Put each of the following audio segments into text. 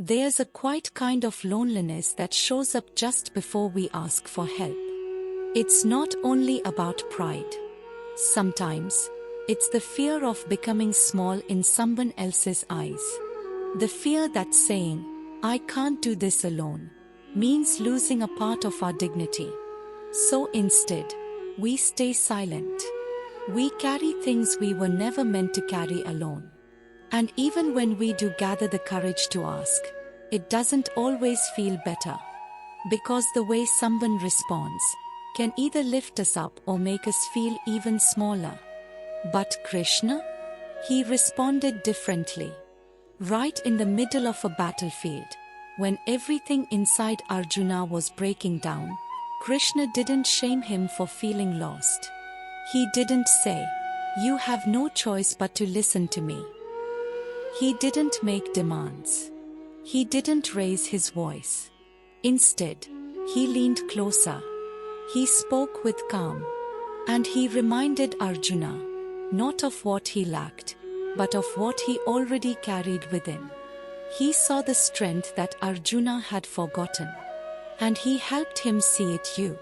There's a quiet kind of loneliness that shows up just before we ask for help. It's not only about pride. Sometimes, it's the fear of becoming small in someone else's eyes. The fear that saying, "I can't do this alone," means losing a part of our dignity. So instead, we stay silent. We carry things we were never meant to carry alone. And even when we do gather the courage to ask, it doesn't always feel better. Because the way someone responds can either lift us up or make us feel even smaller. But Krishna? He responded differently. Right in the middle of a battlefield, when everything inside Arjuna was breaking down, Krishna didn't shame him for feeling lost. He didn't say, "You have no choice but to listen to me." He didn't make demands. He didn't raise his voice. Instead, he leaned closer. He spoke with calm. And he reminded Arjuna, not of what he lacked, but of what he already carried within. He saw the strength that Arjuna had forgotten. And he helped him see it too.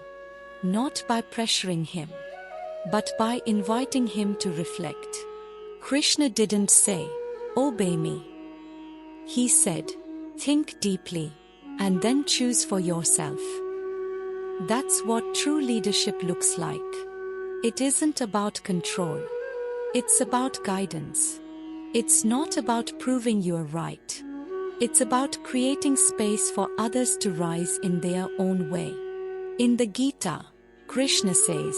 Not by pressuring him, but by inviting him to reflect. Krishna didn't say, "Obey me." He said, "Think deeply, and then choose for yourself." That's what true leadership looks like. It isn't about control. It's about guidance. It's not about proving you're right. It's about creating space for others to rise in their own way. In the Gita, Krishna says,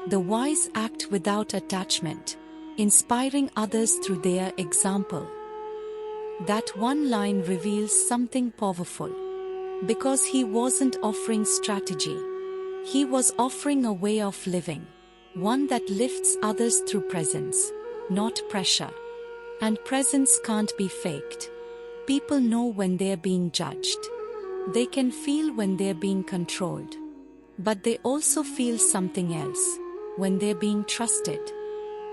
"The wise act without attachment, inspiring others through their example." That one line reveals something powerful. Because he wasn't offering strategy. He was offering a way of living. One that lifts others through presence, not pressure. And presence can't be faked. People know when they're being judged. They can feel when they're being controlled. But they also feel something else, when they're being trusted.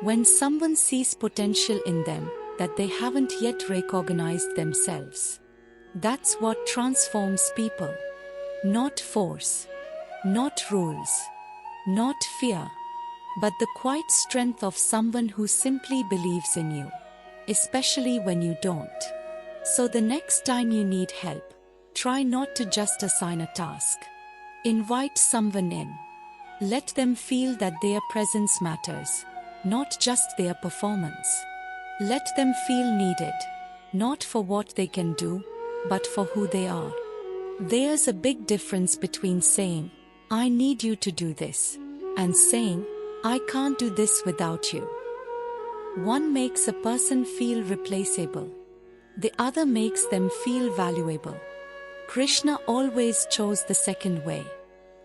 When someone sees potential in them that they haven't yet recognized themselves. That's what transforms people. Not force. Not rules. Not fear. But the quiet strength of someone who simply believes in you. Especially when you don't. So the next time you need help, try not to just assign a task. Invite someone in. Let them feel that their presence matters, not just their performance. Let them feel needed, not for what they can do, but for who they are. There's a big difference between saying, "I need you to do this," and saying, "I can't do this without you." One makes a person feel replaceable. The other makes them feel valuable. Krishna always chose the second way.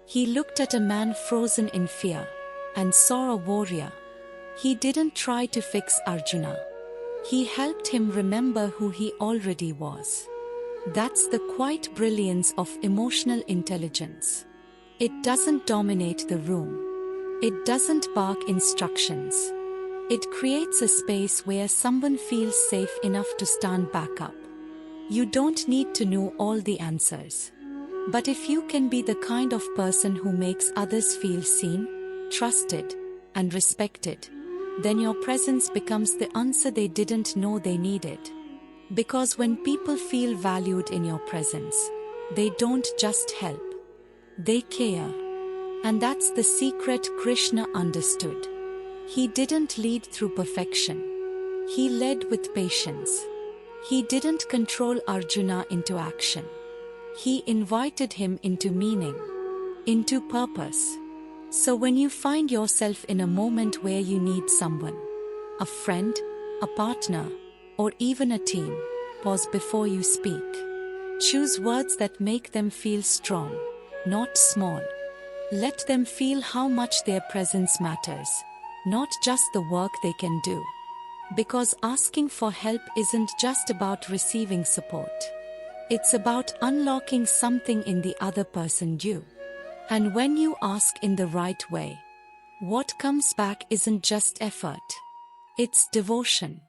He looked at a man frozen in fear and saw a warrior. He didn't try to fix Arjuna. He helped him remember who he already was. That's the quiet brilliance of emotional intelligence. It doesn't dominate the room. It doesn't bark instructions. It creates a space where someone feels safe enough to stand back up. You don't need to know all the answers. But if you can be the kind of person who makes others feel seen, trusted, and respected, then your presence becomes the answer they didn't know they needed. Because when people feel valued in your presence, they don't just help. They care. And that's the secret Krishna understood. He didn't lead through perfection. He led with patience. He didn't control Arjuna into action. He invited him into meaning, into purpose. So when you find yourself in a moment where you need someone, a friend, a partner, or even a team, pause before you speak. Choose words that make them feel strong, not small. Let them feel how much their presence matters, not just the work they can do. Because asking for help isn't just about receiving support. It's about unlocking something in the other person you. And when you ask in the right way, what comes back isn't just effort. It's devotion.